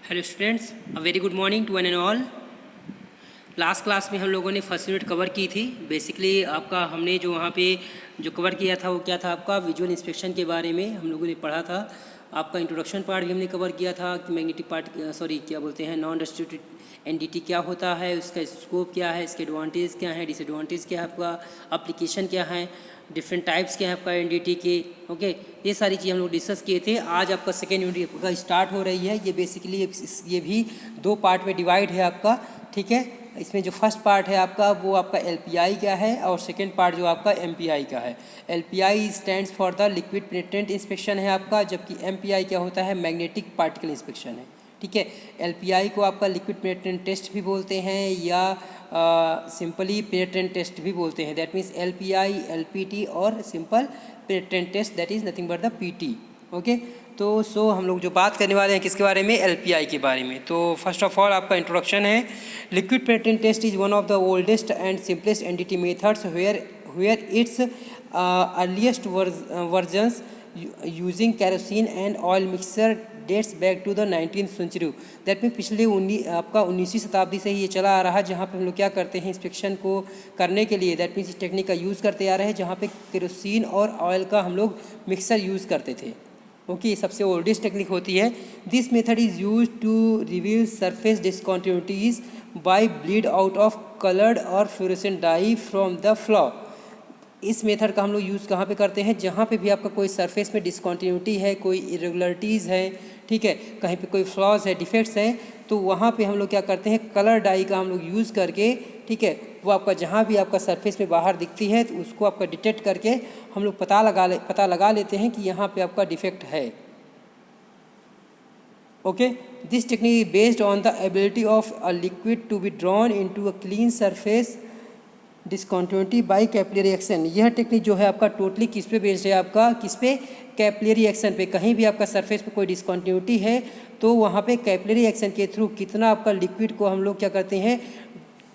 Hello students, uh very good morning to one and all. Last class में हम लोगों ने फर्स्ट यूनिट कवर की थी। बेसिकली आपका हमने जो वहाँ पे जो कवर किया था वो क्या था, आपका विजुअल इंस्पेक्शन के बारे में हम लोगों ने पढ़ा था। आपका इंट्रोडक्शन पार्ट भी हमने कवर किया था कि मैग्नेटिक पार्ट क्या बोलते हैं, नॉन डिस्ट्रीब्यूटेड एनडीटी क्या होता है, उसका स्कोप क्या है, इसके एडवांटेज क्या है, डिसएडवांटेज क्या है, आपका एप्लीकेशन क्या है, डिफरेंट टाइप्स क्या है आपका एनडीटी के। ओके, ये सारी चीज़ हम लोग डिस्कस किए थे। आज आपका सेकेंड यूनिट आपका स्टार्ट हो रही है। ये बेसिकली ये भी दो पार्ट में डिवाइड है आपका, ठीक है। इसमें जो फर्स्ट पार्ट है आपका वो आपका एलपीआई का है और सेकेंड पार्ट जो आपका एमपीआई का है। LPI stands for the liquid penetrant inspection है आपका, जबकि एमपीआई क्या होता है, मैग्नेटिक पार्टिकल इंस्पेक्शन है, ठीक है। एलपीआई को आपका लिक्विड पेनिट्रेंट टेस्ट भी बोलते हैं या सिंपली पेनिट्रेंट टेस्ट भी बोलते हैं। दैट मीन्स एलपीआई, एलपीटी और simple penetrant test, that is nothing but the PT. Okay, तो हम लोग जो बात करने वाले हैं किसके बारे में, एलपीआई के बारे में। तो फर्स्ट ऑफ ऑल आपका इंट्रोडक्शन है। Liquid penetrant test is one of the oldest and simplest NDT methods where its earliest versions using kerosene and oil mixer dates back to the 19th century. That mean पिछले 19वीं शताब्दी से ही ये चला आ रहा है, जहाँ पे हम लोग क्या करते हैं, इंस्पेक्शन को करने के लिए दैट मीन्स इस टेक्निक का यूज़ करते आ रहे हैं, जहाँ पे केरोसिन और ऑयल का हम लोग मिक्सर यूज़ करते थे। ओके, ये सबसे ओल्डेस्ट टेक्निक होती है। This method is use to reveal surface discontinuities by bleed out of coloured और fluorescent dye from the flaw. इस मेथड का हम लोग यूज़ कहाँ पे करते हैं, जहाँ पे भी आपका कोई सरफेस में डिसकॉन्टिन्यूटी है, कोई इरेगुलरिटीज़ है, ठीक है, कहीं पे कोई फ्लॉज है, डिफेक्ट्स हैं, तो वहाँ पे हम लोग क्या करते हैं, कलर डाई का हम लोग यूज़ करके, ठीक है, वो आपका जहाँ भी आपका सरफेस में बाहर दिखती है तो उसको आपका डिटेक्ट करके हम लोग पता लगा लेते हैं कि यहाँ पे आपका डिफेक्ट है। Okay, this technique based on the ability of a liquid to be drawn into a clean surface discontinuity by capillary action. यह टेक्निक जो है आपका टोटली किस पे बेस्ड है, आपका किस पे, कैपिलरी एक्शन पे। कहीं भी आपका सरफेस पे कोई डिसकॉन्टिन्यूटी है तो वहाँ पे कैपिलरी एक्शन के थ्रू कितना आपका लिक्विड को हम लोग क्या करते हैं,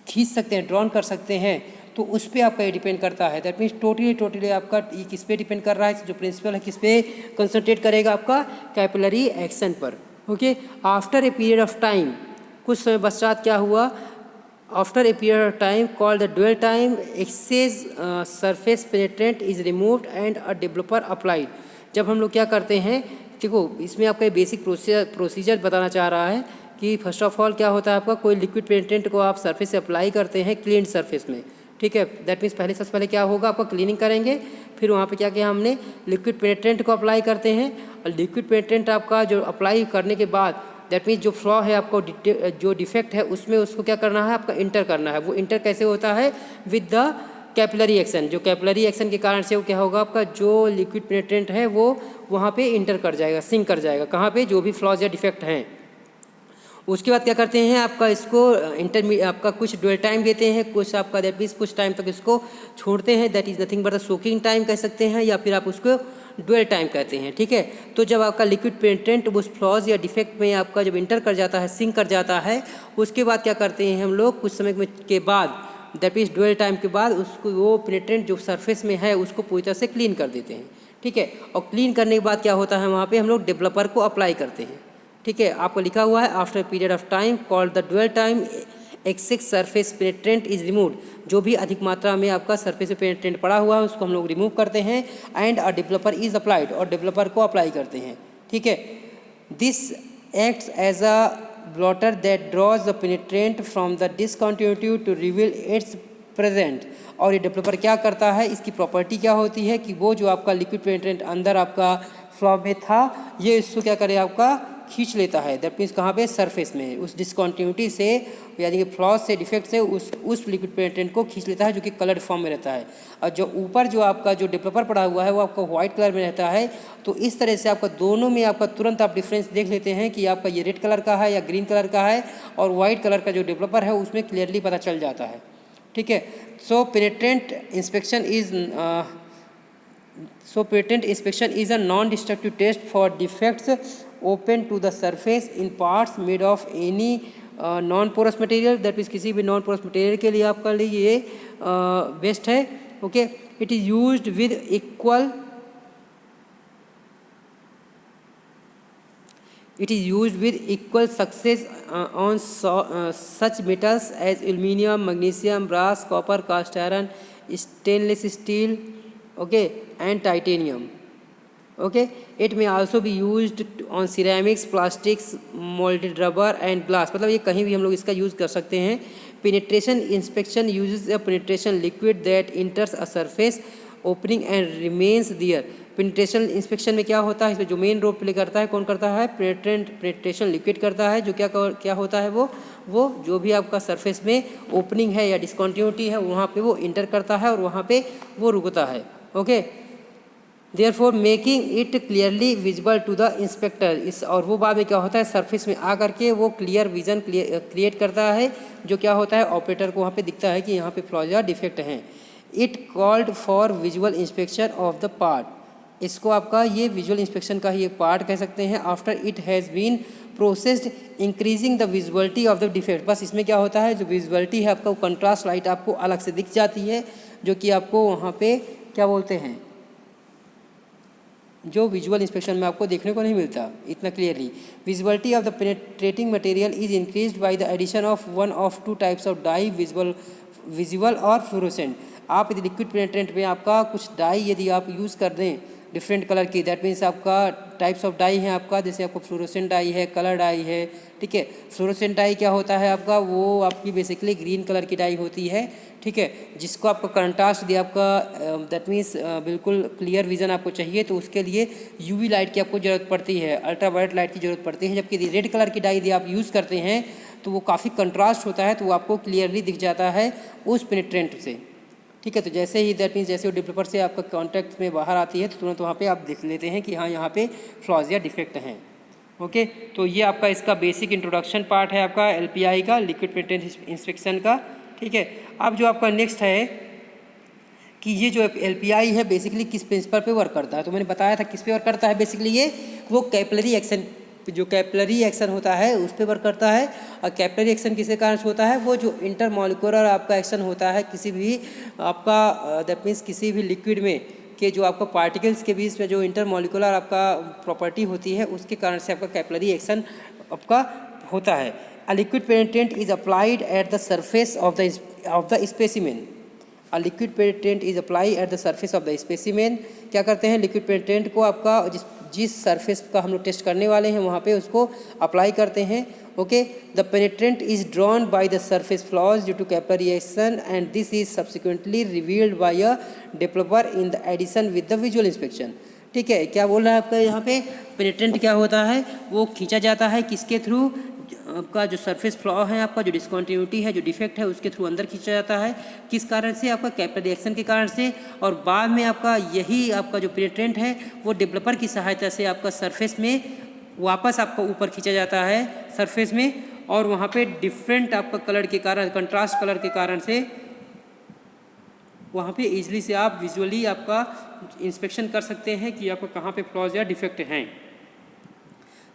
खींच सकते हैं, ड्रॉन कर सकते हैं, तो उस पर आपका ये डिपेंड करता है। दैट मीन्स टोटली आपका ये किस पे डिपेंड कर रहा है, जो प्रिंसिपल है किस पे कंसंट्रेट करेगा, आपका कैपिलरी एक्शन पर। Okay, after a period of time, कुछ समय पश्चात क्या हुआ, after a period of time called the dwell time, excess surface penetrant is removed and a developer applied। जब हम लोग क्या करते हैं, देखो इसमें आपका बेसिक प्रोसीजर बताना चाह रहा है कि फर्स्ट ऑफ ऑल क्या होता है, आपका कोई लिक्विड पेनिट्रेंट को आप सरफेस से अप्लाई करते हैं क्लीन सरफेस में, ठीक है। दैट मीन्स सबसे पहले क्या होगा, आपका क्लीनिंग करेंगे, फिर वहाँ पे क्या किया हमने, लिक्विड पेनिट्रेंट को अप्लाई करते हैं, और लिक्विड पेनिट्रेंट आपका जो अप्लाई करने के बाद दैट मीन्स जो फ्लॉ है आपको जो डिफेक्ट है उसमें उसको क्या करना है, आपका इंटर करना है। वो इंटर कैसे होता है, विद द कैपिलरी एक्शन। जो कैपिलरी एक्शन के कारण से वो क्या होगा, आपका जो लिक्विड पेनिट्रेंट है वो वहाँ पे इंटर कर जाएगा, सिंक कर जाएगा, कहाँ पे, जो भी फ्लॉज या डिफेक्ट हैं। उसके बाद क्या करते हैं, आपका इसको आपका कुछ ड्वेल टाइम देते हैं, कुछ आपका दैट मीन्स कुछ टाइम तक इसको छोड़ते हैं, that is nothing but the soaking time कह सकते हैं, या फिर आप उसको ड्वेल टाइम कहते हैं, ठीक है। तो जब आपका लिक्विड पेनिट्रेंट उस फ्लॉज या डिफेक्ट में आपका जब इंटर कर जाता है, सिंक कर जाता है, उसके बाद क्या करते हैं हम लोग, कुछ समय के बाद दैट मीन्स ड्वेल टाइम के बाद उसको वो पेनिट्रेंट जो सरफेस में है उसको पूरी तरह से क्लीन कर देते हैं, ठीक है। और क्लीन करने के बाद क्या होता है, वहाँ पर हम लोग डेवलपर को अप्लाई करते हैं, ठीक है। आपको लिखा हुआ है after period of time called the dwell time excess surface penetrant is removed. जो भी अधिक मात्रा में आपका सरफेस पे पेनिट्रेंट पड़ा हुआ है उसको हम लोग रिमूव करते हैं, and a developer is applied, और डेवलपर को अप्लाई करते हैं, ठीक है। This acts as a blotter that draws the penetrant from the discontinuity to reveal its present. और ये डेवलपर क्या करता है, इसकी प्रॉपर्टी क्या होती है कि वो जो आपका लिक्विड पेनिट्रेंट अंदर आपका फ्लॉ में था, ये इसको क्या करे, आपका खींच लेता है। दैट मीन्स कहाँ पे, सरफेस में, उस डिसकॉन्टिन्यूटी से यानी कि फ्लॉज से, डिफेक्ट से उस लिक्विड पेनिट्रेंट को खींच लेता है, जो कि कलर्ड फॉर्म में रहता है। और जो ऊपर जो आपका जो डेवलपर पड़ा हुआ है वो आपका व्हाइट कलर में रहता है। तो इस तरह से आपका दोनों में आपका तुरंत आप डिफरेंस देख लेते हैं कि आपका ये रेड कलर का है या ग्रीन कलर का है, और वाइट कलर का जो डेवलपर है उसमें क्लियरली पता चल जाता है, ठीक है। So penetrant inspection is a non destructive test for defects open to the surface in parts made of any non porous material. That means किसी भी नॉन पोरस मटेरियल के लिए आपका लिए ये बेस्ट है, okay. It is used with It is used with equal success on such metals as aluminum, magnesium, brass, copper, cast iron, stainless steel, okay, and titanium. Okay, it may also be used on ceramics, plastics, molded rubber and glass. मतलब ये कहीं भी हम लोग इसका use कर सकते हैं. Penetration inspection uses a penetration liquid that enters a surface opening and remains there. Penetration inspection में क्या होता है, इसमें जो मेन रोल प्ले करता है कौन करता है, पेनिट्रेशन लिक्विड करता है, जो क्या होता है वो जो भी आपका सरफेस में ओपनिंग है या डिसकंटिन्यूटी है वहाँ पे वो इंटर करता है और वहाँ पे वो रुकता है. Okay, therefore making it clearly visible to the inspector. इस और वो बाद में क्या होता है, सरफेस में आ करके वो क्लियर विजन क्रिएट करता है, जो क्या होता है ऑपरेटर को वहाँ पे दिखता है कि यहाँ पे फ्लॉज या डिफेक्ट हैं. It called for visual inspection of the part. इसको आपका ये विजुअल इंस्पेक्शन का ही एक पार्ट कह सकते हैं. After it has been processed increasing the visuality of the defect. बस इसमें क्या होता है, जो विजुअलिटी है आपका वो कंट्रास्ट लाइट आपको अलग से दिख जाती है, जो कि आपको वहाँ पे क्या बोलते हैं, जो विजुअल इंस्पेक्शन में आपको देखने को नहीं मिलता इतना clearly. Visuality of the penetrating material is increased by the addition of one of two types of dye, visual और फ्लोरोसेंट. आप यदि लिक्विड पेनिट्रेंट में आपका कुछ डाई यदि आप यूज़ कर दें डिफरेंट कलर की, दैट मीन्स आपका टाइप्स ऑफ डाई है आपका, जैसे आपको फ्लोरोसेंट डाई है, कलर डाई है. ठीक है, फ्लोरोसेंट डाई क्या होता है आपका, वो आपकी बेसिकली ग्रीन कलर की डाई होती है. ठीक है, जिसको आपका कंट्रास्ट दिया आपका, दैट मीन्स बिल्कुल क्लियर विजन आपको चाहिए, तो उसके लिए यूवी लाइट की आपको ज़रूरत पड़ती है, अल्ट्रावायलेट लाइट की ज़रूरत पड़ती है. जबकि रेड कलर की डाई यदि आप यूज़ करते हैं तो वो काफ़ी कंट्रास्ट होता है, तो वो आपको क्लियरली दिख जाता है उस पेनिट्रेंट से. ठीक है, तो जैसे ही दैट मीन्स जैसे वो डेवलपर से आपका कॉन्टैक्ट में बाहर आती है तो तुरंत वहाँ पे आप देख लेते हैं कि हाँ यहाँ पे फ्लॉज या डिफेक्ट हैं. ओके, तो ये आपका इसका बेसिक इंट्रोडक्शन पार्ट है आपका एलपीआई का, लिक्विड पेनिट्रेंट इंस्पेक्शन का. ठीक है, अब जो आपका नेक्स्ट है कि ये जो एलपीआई है बेसिकली किस प्रिंसिपल पे वर्क करता है. तो मैंने बताया था किस पे वर्क करता है. बेसिकली ये वो कैपिलरी एक्शन, जो कैपिलरी एक्शन होता है उस पर वर्क करता है. और कैपिलरी एक्शन किसके कारण होता है, वो जो इंटरमॉलिक्यूलर आपका एक्शन होता है किसी भी आपका, दैट मीन्स किसी भी लिक्विड में के जो आपका पार्टिकल्स के बीच में जो इंटरमॉलिक्यूलर आपका प्रॉपर्टी होती है उसके कारण से आपका कैपिलरी एक्शन आपका होता है. A liquid penetrant is applied at the surface of the specimen. A liquid penetrant is apply at the surface of the specimen. क्या करते हैं, लिक्विड पेनिट्रेंट को आपका जिस सरफेस का हम लोग टेस्ट करने वाले हैं वहाँ पे उसको अप्लाई करते हैं. Okay, the penetrant is drawn by the surface flaws due to capillary action and this is subsequently revealed by a developer in the addition with the visual inspection. ठीक है, क्या बोल रहा है आपका यहाँ पे, पेनिट्रेंट क्या होता है, वो खींचा जाता है किसके थ्रू, आपका जो सरफेस फ्लॉ है आपका, जो डिसकंटिन्यूटी है, जो डिफेक्ट है उसके थ्रू अंदर खींचा जाता है. किस कारण से, आपका कैपिलरी एक्शन के कारण से. और बाद में आपका यही आपका जो पेनिट्रेंट है वो डेवलपर की सहायता से आपका सरफेस में वापस आपको ऊपर खींचा जाता है सरफेस में, और वहाँ पे डिफरेंट आपका कलर के कारण, कंट्रास्ट कलर के कारण से वहाँ पे इजीली से आप विजुअली आपका इंस्पेक्शन कर सकते हैं कि आपको कहाँ पे फ्लॉज या डिफेक्ट हैं.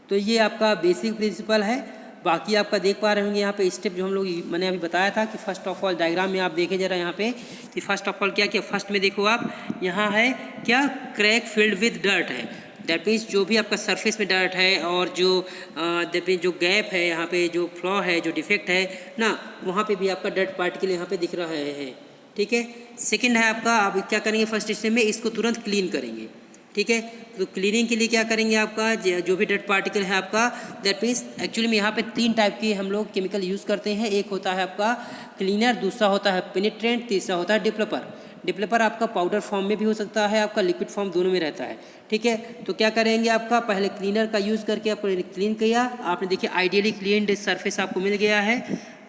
तो ये आपका बेसिक प्रिंसिपल है. बाकी आपका देख पा रहे होंगे यहाँ पे स्टेप जो हम लोग मैंने अभी बताया था कि फर्स्ट ऑफ ऑल डायग्राम में आप देखें जरा यहाँ पे कि फर्स्ट ऑफ ऑल क्या किया. फर्स्ट में देखो आप, यहाँ है क्या, क्रैक फिल्ड विद डर्ट है. दैट मीन्स जो भी आपका सरफेस में डर्ट है और जो दैट मीन्स जो गैप है यहाँ पे, जो फ्लॉ है, जो डिफेक्ट है ना, वहाँ पे भी आपका डर्ट पार्टिकल यहाँ पे दिख रहा है. ठीक है, सेकेंड है आपका, आप क्या करेंगे फर्स्ट स्टेप में, इसको तुरंत क्लीन करेंगे. ठीक है, तो क्लीनिंग के लिए क्या करेंगे, आपका जो भी डर्ट पार्टिकल है आपका, दैट मीन्स एक्चुअली में यहाँ पे 3 टाइप के हम लोग केमिकल यूज़ करते हैं. एक होता है आपका क्लीनर, दूसरा होता है पेनिट्रेंट, तीसरा होता है डेवलपर. डेवलपर आपका पाउडर फॉर्म में भी हो सकता है, आपका लिक्विड फॉर्म, दोनों में रहता है. ठीक है, तो क्या करेंगे, आपका पहले क्लीनर का यूज़ करके आपने क्लीन किया, आपने देखिए आइडियली क्लीन्ड सरफेस आपको मिल गया है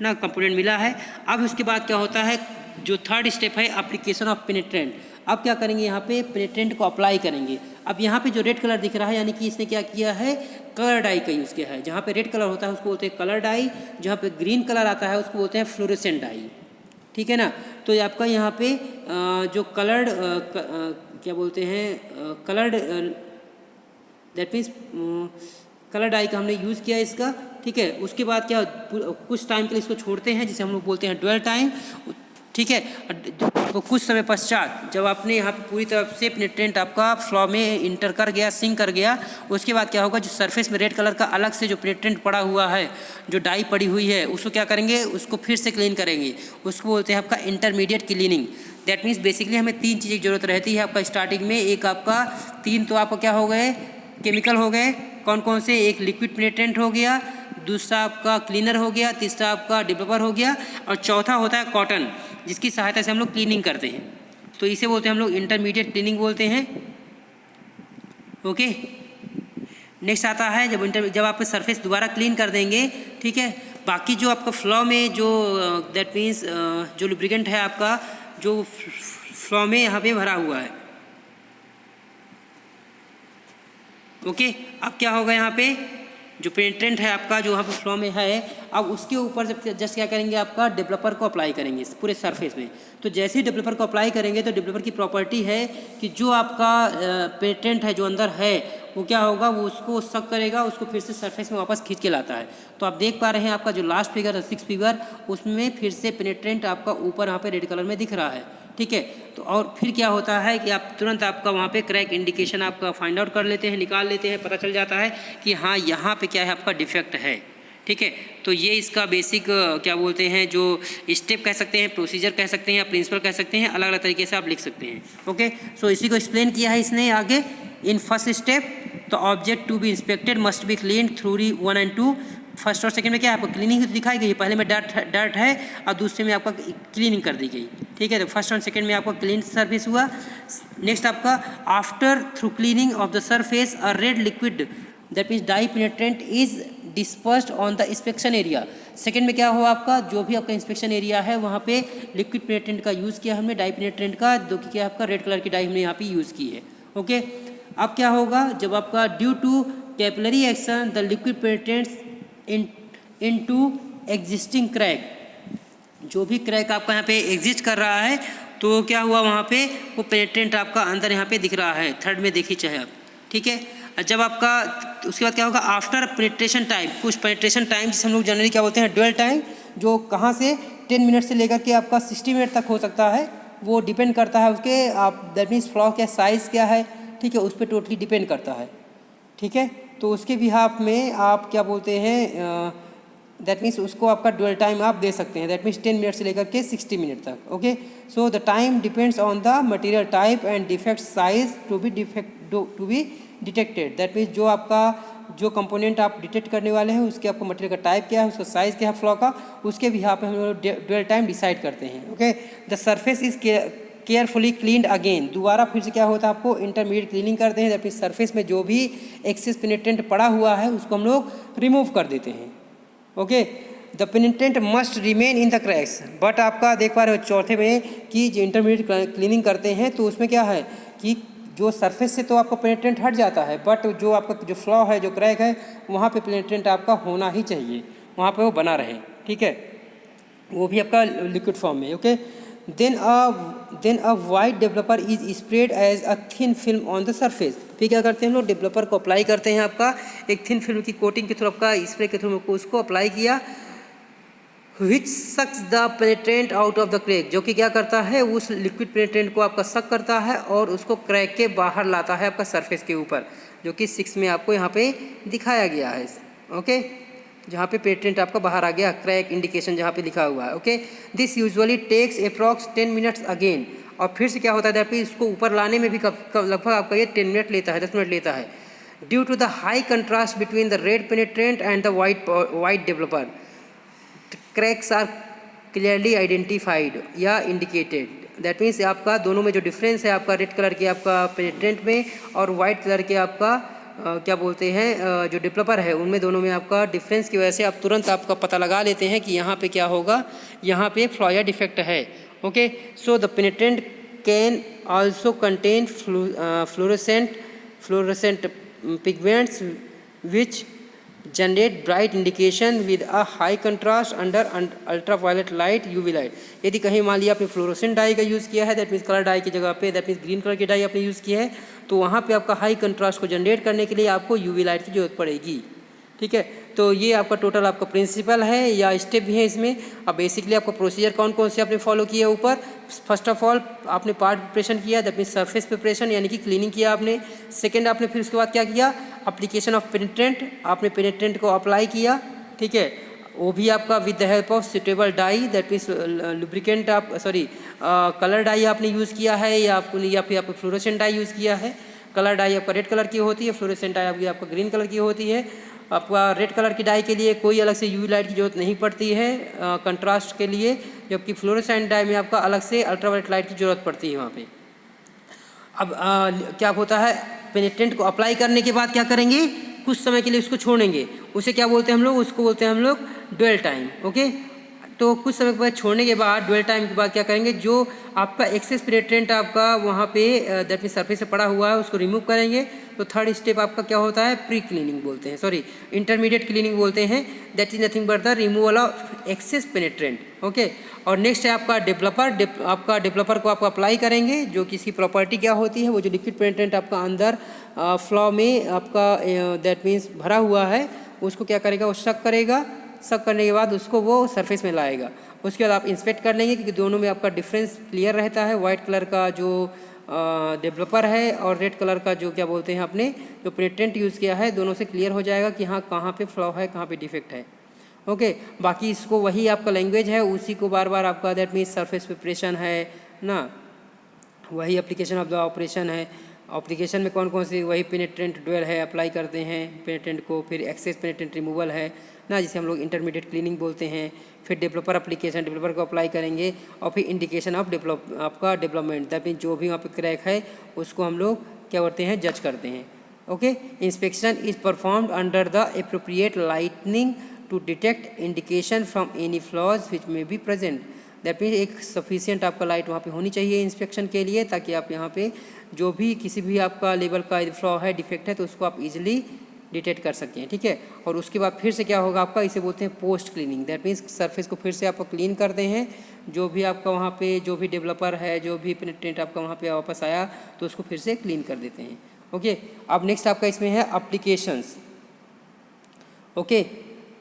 ना, कंपोनेंट मिला है. अब उसके बाद क्या होता है, जो थर्ड स्टेप है एप्लीकेशन ऑफ पेनिट्रेंट. अब क्या करेंगे, यहाँ पे पेनिट्रेंट को अप्लाई करेंगे. अब यहाँ पे जो रेड कलर दिख रहा है यानी कि इसने क्या किया है, कलर डाई का यूज़ किया है. जहाँ पे रेड कलर होता है उसको बोलते हैं कलर डाई, जहाँ पे ग्रीन कलर आता है उसको बोलते हैं फ्लोरेसेंट डाई. ठीक है ना, तो ये आपका यहाँ पे जो कलर्ड क्या बोलते हैं, coloured, that means colour dye का हमने यूज़ किया इसका. ठीक है, उसके बाद क्या कुछ टाइम के लिए इसको छोड़ते हैं जिसे हम लोग बोलते हैं ड्वेल टाइम. ठीक है। तो कुछ समय पश्चात जब आपने यहाँ पे पूरी तरफ से पेनिट्रेंट आपका फ्लो में इंटर कर गया, सिंक कर गया, उसके बाद क्या होगा, जो सरफेस में रेड कलर का अलग से जो पेनिट्रेंट पड़ा हुआ है, जो डाई पड़ी हुई है, उसको क्या करेंगे, उसको फिर से क्लीन करेंगे। उसको बोलते हैं आपका intermediate cleaning. That means basically हमें 3 चीज़ें की जरूरत रहती है आपका स्टार्टिंग में। एक आपका 3 तो आपका क्या हो गए, केमिकल हो गए। कौन कौन से, एक लिक्विड पेनिट्रेंट हो गया, दूसरा आपका क्लीनर हो गया, तीसरा आपका डेवलपर हो गया, और चौथा होता है कॉटन, जिसकी सहायता से हम लोग क्लीनिंग करते हैं। तो इसे बोलते हैं हम लोग इंटरमीडिएट क्लीनिंग बोलते हैं। ओके, नेक्स्ट आता है जब आप सरफेस दोबारा क्लीन कर देंगे, ठीक है, बाकी जो आपका फ्लो में जो दैट मीन्स जो लुब्रिकेंट है आपका, जो फ्लो में यहाँ पे भरा हुआ है। ओके, अब क्या होगा, यहाँ पे जो पेनिट्रेंट है आपका जो यहाँ पे फ्लो में है, अब उसके ऊपर जस्ट क्या करेंगे, आपका डेवलपर को अप्लाई करेंगे पूरे सरफेस में। तो जैसे ही डेवलपर को अप्लाई करेंगे तो डेवलपर की प्रॉपर्टी है कि जो आपका पेनिट्रेंट है जो अंदर है, वो क्या होगा, वो उसको सक करेगा, उसको फिर से सरफेस में वापस खींच के लाता है। तो आप देख पा रहे हैं आपका जो लास्ट फिगर है 6 फिगर, उसमें फिर से पेनिट्रेंट आपका ऊपर यहाँ पे रेड कलर में दिख रहा है। ठीक है, तो और फिर क्या होता है कि आप तुरंत आपका वहाँ पे क्रैक इंडिकेशन आपका फाइंड आउट कर लेते हैं, निकाल लेते हैं, पता चल जाता है कि हाँ यहाँ पे क्या है, आपका डिफेक्ट है। ठीक है, तो ये इसका बेसिक क्या बोलते हैं, जो स्टेप कह सकते हैं, प्रोसीजर कह सकते हैं, या प्रिंसिपल कह सकते हैं, अलग अलग तरीके से आप लिख सकते हैं। ओके, सो इसी को एक्सप्लेन किया है इसने आगे। In first step the object to be inspected must be clean through 1 and 2। First और सेकंड में क्या है, आपको क्लीनिंग दिखाई गई, पहले में डर्ट है और दूसरे में आपका क्लीनिंग कर दी गई। ठीक है, तो फर्स्ट और सेकंड में आपका क्लीन सरफेस हुआ। नेक्स्ट आपका after through cleaning of the surface a red liquid that means dye penetrant is dispersed on the inspection area. Second में क्या हुआ, आपका जो भी आपका इंस्पेक्शन एरिया है वहाँ पे लिक्विड पेनिट्रेंट का यूज़ किया हमने, डाई पेनिट्रेंट का, जो कि क्या आपका रेड कलर की डाई हमने यहाँ पे यूज़ की है। ओके, अब क्या होगा, जब आपका due to capillary action the liquid penetrants into existing crack, जो भी क्रैक आपका यहाँ पे एग्जिस्ट कर रहा है, तो क्या हुआ, वहाँ पे वो पेनिट्रेंट आपका अंदर यहाँ पे दिख रहा है, थर्ड में देखिए चाहे आप। ठीक है, जब आपका उसके बाद क्या होगा, आफ्टर पेनिट्रेशन टाइम, कुछ पेनिट्रेशन टाइम जिसे हम लोग जनरली क्या बोलते हैं ड्वेल टाइम, जो कहाँ से 10 मिनट से लेकर के आपका 60 मिनट तक हो सकता है, वो डिपेंड करता है उसके आप दैट मीन्स फ्लॉ क्या साइज़ क्या है। ठीक है, उस पर टोटली डिपेंड करता है। ठीक है, तो उसके बिहाफ में आप क्या बोलते हैं, दैट मीन्स उसको आपका ड्वेल टाइम आप दे सकते हैं, दैट मीन्स 10 मिनट से लेकर के 60 मिनट तक। Okay, so the time depends on the material type and defect size to be detected. That means जो आपका जो कंपोनेंट आप डिटेक्ट करने वाले हैं उसके आपको मटेरियल का टाइप क्या है, उसका साइज़ क्या है फ्लॉ का, उसके बिहाफ पे हम लोग ड्वेल टाइम डिसाइड करते हैं। Okay, the surface is carefully cleaned again, दोबारा फिर से क्या होता है, आपको इंटरमीडिएट क्लीनिंग करते हैं, जबकि सरफेस में जो भी एक्सेस पेनिट्रेंट पड़ा हुआ है उसको हम लोग रिमूव कर देते हैं। Okay, the penetrant must remain in the cracks, but आपका देख पा रहे हो चौथे में कि जो इंटरमीडिएट क्लीनिंग करते हैं तो उसमें क्या है कि जो सरफेस से तो आपका पेनिट्रेंट हट जाता है, बट जो आपका जो फ्लॉ है, जो क्रैक है, वहाँ पे पेनिट्रेंट आपका होना ही चाहिए, वहाँ पे वो बना रहे। ठीक है, वो भी आपका लिक्विड फॉर्म में। Okay, then a white developer is sprayed as a thin film on the surface। फिर क्या करते हैं हम लोग, डेवलपर को अप्लाई करते हैं, आपका एक थिन फिल्म की कोटिंग के थ्रू आपका स्प्रे के थ्रू उसको अप्लाई किया, which sucks the penetrant out of the crack, जो कि क्या करता है, उस लिक्विड पेनिट्रेंट को आपका सक करता है और उसको क्रैक के बाहर लाता है आपका सरफेस के ऊपर, जो कि 6 में आपको यहाँ पे दिखाया गया है। ओके, जहाँ पे पेनिट्रेंट आपका बाहर आ गया, क्रैक इंडिकेशन जहाँ पे लिखा हुआ है। Okay, this usually takes approx 10 minutes again, और फिर से क्या होता है, जब इसको ऊपर लाने में भी लगभग आपका ये 10 मिनट लेता है, 10 मिनट लेता है। Due to the high contrast between the red penetrant and the white developer, cracks are clearly identified या इंडिकेटेड। दैट मीन्स आपका दोनों में जो डिफरेंस है, आपका रेड कलर के आपका पेनिट्रेंट में और वाइट कलर के आपका क्या बोलते हैं जो डेवलपर है, उनमें दोनों में आपका डिफरेंस की वजह से आप तुरंत आपका पता लगा लेते हैं कि यहाँ पे क्या होगा, यहाँ पे फ्लॉ या डिफेक्ट है। Okay, so the penetrant can also contain fluorescent pigments which generate bright indication with a high contrast under ultraviolet light, UV light. यदि कहीं मान लिया आपने फ्लोरोसेंट डाई का यूज़ किया है, दैट मीन्स कलर डाई की जगह पे दैट मीन्स ग्रीन कलर की डाई आपने यूज़ किया है, तो वहाँ पे आपका हाई कंट्रास्ट को जनरेट करने के लिए आपको यूवी लाइट की जरूरत पड़ेगी। ठीक है। तो ये आपका टोटल आपका प्रिंसिपल है या स्टेप भी है इसमें। अब बेसिकली आपका प्रोसीजर कौन कौन से आपने फॉलो किया ऊपर। फर्स्ट ऑफ ऑल आपने पार्ट प्रिपरेशन किया, दैट मीन सरफेस प्रिपरेशन यानी कि क्लीनिंग किया आपने। सेकेंड आपने फिर उसके बाद क्या किया, एप्लीकेशन ऑफ पेनिट्रेंट, आपने पेनिट्रेंट को अप्लाई किया, ठीक है। वो भी आपका with the help of suitable dye, that means lubricant आप कलर डाई आपने यूज़ किया है या फिर आपको फ्लोरोसेंट डाई यूज़ किया है। कलर डाई आपका रेड कलर की होती है, फ्लोरोसेंट डाई आपका ग्रीन कलर की होती है। आपका रेड कलर की डाई के लिए कोई अलग से यूवी लाइट की जरूरत नहीं पड़ती है कंट्रास्ट के लिए, जबकि फ्लोरोसेंट डाई में आपका अलग से अल्ट्रावायलेट लाइट की ज़रूरत पड़ती है वहाँ पे। अब क्या होता है, पेनिट्रेंट को अप्लाई करने के बाद क्या करेंगे, कुछ समय के लिए उसको छोड़ेंगे। उसे क्या बोलते हैं हम लोग, उसको बोलते हैं हम लोग ड्वेल टाइम। ओके, तो कुछ समय के बाद छोड़ने के बाद ड्वेल टाइम के बाद क्या करेंगे, जो आपका एक्सेस पेनिट्रेंट आपका वहाँ पे दैट मीन सरफेस से पड़ा हुआ है उसको रिमूव करेंगे। तो थर्ड स्टेप आपका क्या होता है, प्री क्लीनिंग बोलते हैं, इंटरमीडिएट क्लीनिंग बोलते हैं। That is nothing but the removal of excess penetrant. Okay, और नेक्स्ट है आपका डेवलपर। आपका डेवलपर को आप अप्लाई करेंगे, जो कि इसकी प्रॉपर्टी क्या होती है, वो जो लिक्विड पेनिट्रेंट आपका अंदर फ्लो में आपका दैट मीन्स भरा हुआ है उसको क्या करेगा, वो शक करेगा। शक करने के बाद उसको वो सरफेस में लाएगा। उसके बाद आप इंस्पेक्ट कर लेंगे क्योंकि दोनों में आपका डिफरेंस क्लियर रहता है। वाइट कलर का जो डेवलपर है और रेड कलर का जो क्या बोलते हैं आपने जो पेनिट्रेंट यूज़ किया है, दोनों से क्लियर हो जाएगा कि हाँ कहाँ पे फ्लॉ है, कहाँ पे डिफेक्ट है। ओके, बाकी इसको वही आपका लैंग्वेज है, उसी को बार बार आपका दैट मीन्स सरफेस प्रिपरेशन है ना, वही एप्लीकेशन ऑफ द ऑपरेशन है। एप्लीकेशन में कौन कौन सी, वही पेनिट्रेंट ड्वेल है, अप्लाई करते हैं पेनिट्रेंट को, फिर एक्सेस पेनिट्रेंट रिमूवल है ना, जिसे हम लोग इंटरमीडिएट क्लीनिंग बोलते हैं। फिर डेवलपर एप्लीकेशन, डेवलपर को अप्लाई करेंगे, और फिर इंडिकेशन ऑफ आपका डेवलपमेंट, दैट मीन जो भी वहाँ पे क्रैक है उसको हम लोग क्या करते हैं, जज करते हैं। Okay, inspection is performed under the appropriate lightning to detect indication from any flaws which may be present. That mean एक सफिशिएंट आपका लाइट वहाँ पे होनी चाहिए इंस्पेक्शन के लिए, ताकि आप यहाँ पे जो भी किसी भी आपका लेवल का फ्लॉ है, डिफेक्ट है, तो उसको आप इजीली डिटेक्ट कर सकें। ठीक है, और उसके बाद फिर से क्या होगा आपका, इसे बोलते हैं post cleaning. That means surface को फिर से आप क्लीन करते हैं, जो भी आपका वहाँ पे जो भी डेवलपर है, जो भी पेनिट्रेंट आपका वहाँ पे वापस आया तो उसको फिर से क्लीन कर देते हैं। ओके, अब नेक्स्ट आपका इसमें है एप्लीकेशंस। ओके,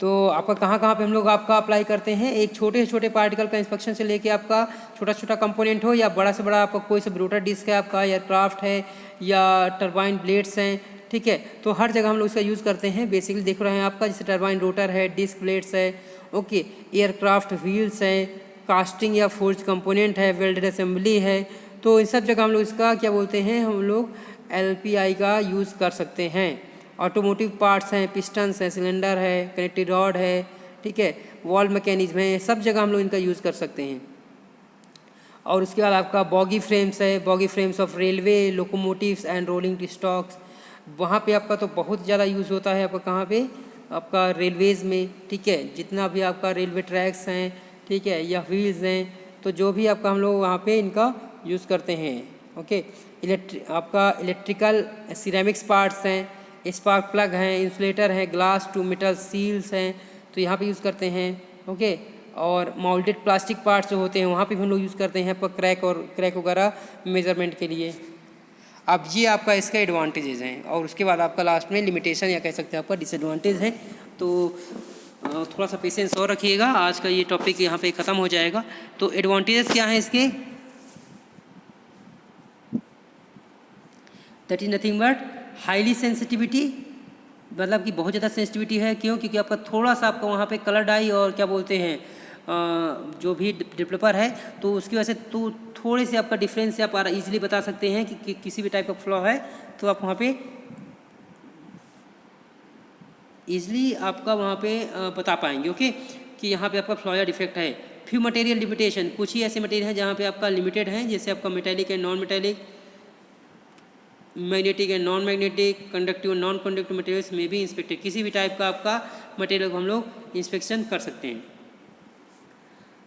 तो आपका कहाँ कहाँ पे हम लोग आपका अप्लाई करते हैं, एक छोटे से छोटे पार्टिकल का इंस्पेक्शन से लेके आपका छोटा छोटा कंपोनेंट हो, या बड़ा से बड़ा आपका कोई सा रोटर डिस्क है आपका, एयरक्राफ्ट है या टरबाइन ब्लेड्स हैं। ठीक है, तो हर जगह हम लोग इसका यूज़ करते हैं। बेसिकली देख रहे हैं आपका, जैसे टरबाइन रोटर है, डिस्क प्लेट्स है, ओके, एयरक्राफ्ट व्हील्स हैं, कास्टिंग या फोर्ज कंपोनेंट है, वेल्डेड असेंबली है। तो इन सब जगह हम लोग इसका क्या बोलते हैं, हम लोग LPI का यूज़ कर सकते हैं। ऑटोमोटिव पार्ट्स हैं, पिस्टन्स हैं, सिलेंडर है, कनेक्टिंग रॉड है, ठीक है, वॉल मैकेनिज्म है, सब जगह हम लोग इनका यूज़ कर सकते हैं। और उसके बाद आपका बॉगी फ्रेम्स है, boggy frames of railway, locomotives and rolling stocks. वहाँ पे आपका तो बहुत ज़्यादा यूज़ होता है आपका, कहाँ पे, आपका रेलवेज़ में। ठीक है, जितना भी आपका रेलवे ट्रैक्स हैं, ठीक है, या व्हील्स हैं, तो जो भी आपका हम लोग वहाँ पे इनका यूज़ करते हैं। ओके, आपका इलेक्ट्रिकल सिरेमिक्स पार्ट्स हैं, स्पार्क प्लग हैं, इंसुलेटर है, ग्लास टू मेटल सील्स हैं, तो यहाँ पे यूज़ करते हैं। ओके, और माउल्टेड प्लास्टिक पार्ट्स जो होते हैं वहाँ पे भी हम लोग यूज़ करते हैं पर क्रैक वगैरह मेजरमेंट के लिए। अब ये आपका इसका एडवांटेजेस हैं, और उसके बाद आपका लास्ट में लिमिटेशन या कह सकते हैं आपका डिसएडवांटेज है। तो थोड़ा सा पेशेंस और रखिएगा, आज का ये टॉपिक यहाँ पे ख़त्म हो जाएगा। तो एडवांटेजेस क्या हैं इसके, that is nothing but highly sensitivity, मतलब कि बहुत ज़्यादा सेंसिटिविटी है। क्यों, क्योंकि आपका थोड़ा सा आपका वहाँ पे कलर डाई और क्या बोलते हैं जो भी डेवलपर है, तो उसकी वजह से तो थोड़े से आपका डिफरेंस से आप इजीली बता सकते हैं कि किसी भी टाइप का फ्लॉ है, तो आप वहाँ पे ईजिली आपका वहाँ पे बता पाएंगे। ओके, कि यहाँ पे आपका फ्लॉ या डिफेक्ट है। फ्यू मटेरियल लिमिटेशन, कुछ ही ऐसे मटेरियल हैं जहाँ पे आपका लिमिटेड है, जैसे आपका metallic and non metallic, magnetic and non magnetic, conductive and non conductive materials में भी इंस्पेक्टेड। किसी भी टाइप का आपका मटेरियल को हम लोग इंस्पेक्शन कर सकते हैं।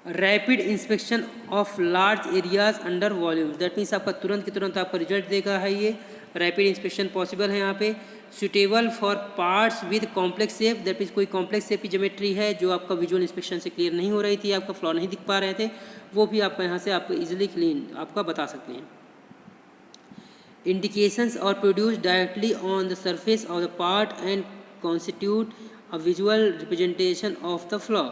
Rapid inspection of large areas under volume, that means आपका तुरंत के तुरंत आपका रिजल्ट देगा है। ये रैपिड इंस्पेक्शन पॉसिबल है यहाँ पे। Suitable for parts with complex shape, that means कोई कॉम्प्लेक्स शेप की ज्योमेट्री है जो आपका विजुअल इंस्पेक्शन से क्लियर नहीं हो रही थी, आपका फ्लॉ नहीं दिख पा रहे थे, वो भी आपका यहाँ से आप इजीली क्लीन आपका बता सकते हैं। Indications are produced directly on the surface of the part and constitute a visual representation of the flaw.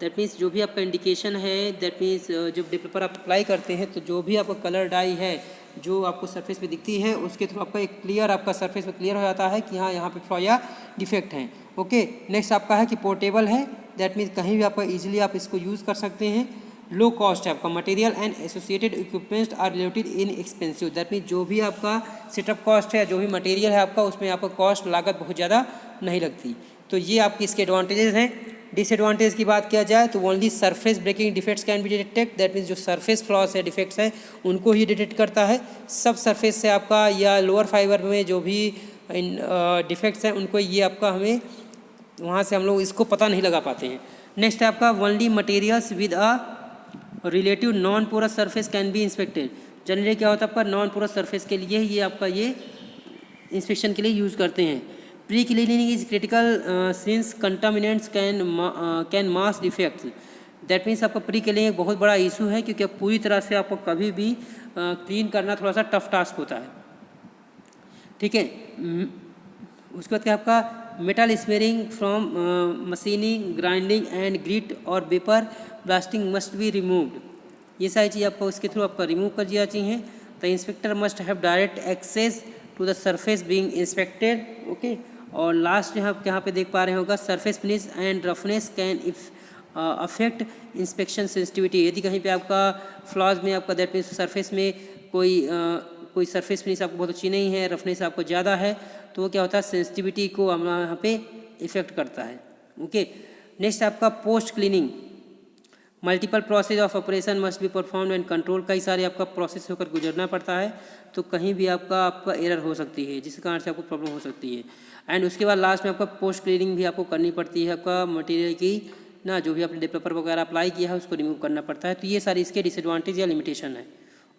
That means जो भी आपका इंडिकेशन है, दैट मीन्स जब डेवलपर आप अप्लाई करते हैं तो जो भी आपका कलर डाई है जो आपको सरफेस पे दिखती है उसके थ्रू आपका एक क्लियर आपका सरफेस पे क्लियर हो जाता है कि हाँ यहाँ पे फ्लॉ या डिफेक्ट है। ओके, नेक्स्ट आपका है कि पोर्टेबल है। दैट मीन्स कहीं भी आपका ईजिली आप इसको यूज़ कर सकते हैं। लो कॉस्ट है आपका, material and associated equipments are related inexpensive. That means जो भी आपका सेटअप कॉस्ट है, जो भी मटेरियल है आपका, उसमें आपका कॉस्ट लागत बहुत ज़्यादा नहीं लगती। तो ये आपके इसके एडवांटेजेस हैं। डिसएडवांटेज की बात किया जाए तो only surface breaking defects can be detect. That means जो सरफेस फ्लॉस है, डिफेक्ट्स हैं, उनको ही डिटेक्ट करता है। सब सरफेस से आपका या लोअर फाइबर में जो भी डिफेक्ट्स हैं उनको ये आपका हमें वहाँ से हम लोग इसको पता नहीं लगा पाते हैं। नेक्स्ट है आपका only materials with a relative non porous surface can be inspected. Generally क्या होता है आपका नॉन पोरस सरफेस के लिए ये आपका ये इंस्पेक्शन के लिए यूज़ करते हैं। Pre cleaning is critical since contaminants can mass defects. That means आपका प्री क्लीनिंग एक बहुत बड़ा इशू है क्योंकि अब पूरी तरह से आपको कभी भी क्लीन करना थोड़ा सा टफ टास्क होता है। ठीक है, उसके बाद क्या आपका metal smearing from machining, grinding and grit और vapour blasting must be removed. ये सारी चीज़ आपको उसके थ्रू आपका रिमूव कर दिया चाहिए। The inspector must have direct access to the surface being inspected. Okay, और लास्ट यहाँ पे देख पा रहे होगा surface finish and roughness can if affect inspection sensitivity. यदि कहीं पे आपका फ्लॉज में आपका दैट मीन्स सरफेस में कोई सरफेस फिनिश आपको बहुत अच्छी नहीं है, रफनेस आपको ज़्यादा है, तो वो क्या होता है सेंसिटिविटी को हमारा यहाँ पे इफेक्ट करता है। ओके, नेक्स्ट आपका post cleaning multiple process of operation must be perform and control. कई सारे आपका प्रोसेस होकर गुजरना पड़ता है, तो कहीं भी आपका एरर हो सकती है जिस कारण से आपको प्रॉब्लम हो सकती है। एंड उसके बाद लास्ट में आपका पोस्ट क्लीनिंग भी आपको करनी पड़ती है। आपका मटेरियल की ना जो भी आपने डेवलपर वगैरह अप्लाई किया है उसको रिमूव करना पड़ता है। तो ये सारी इसके डिसएडवांटेज या लिमिटेशन है।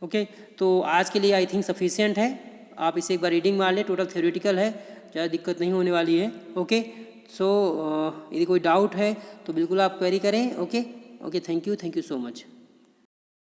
ओके, तो आज के लिए आई थिंक सफिशिएंट है। आप इसे एक बार रीडिंग मार लें, टोटल थ्योरेटिकल है, ज़्यादा दिक्कत नहीं होने वाली है। ओके, सो यदि कोई डाउट है तो बिल्कुल आप क्वेरी करें। Okay, thank you so much.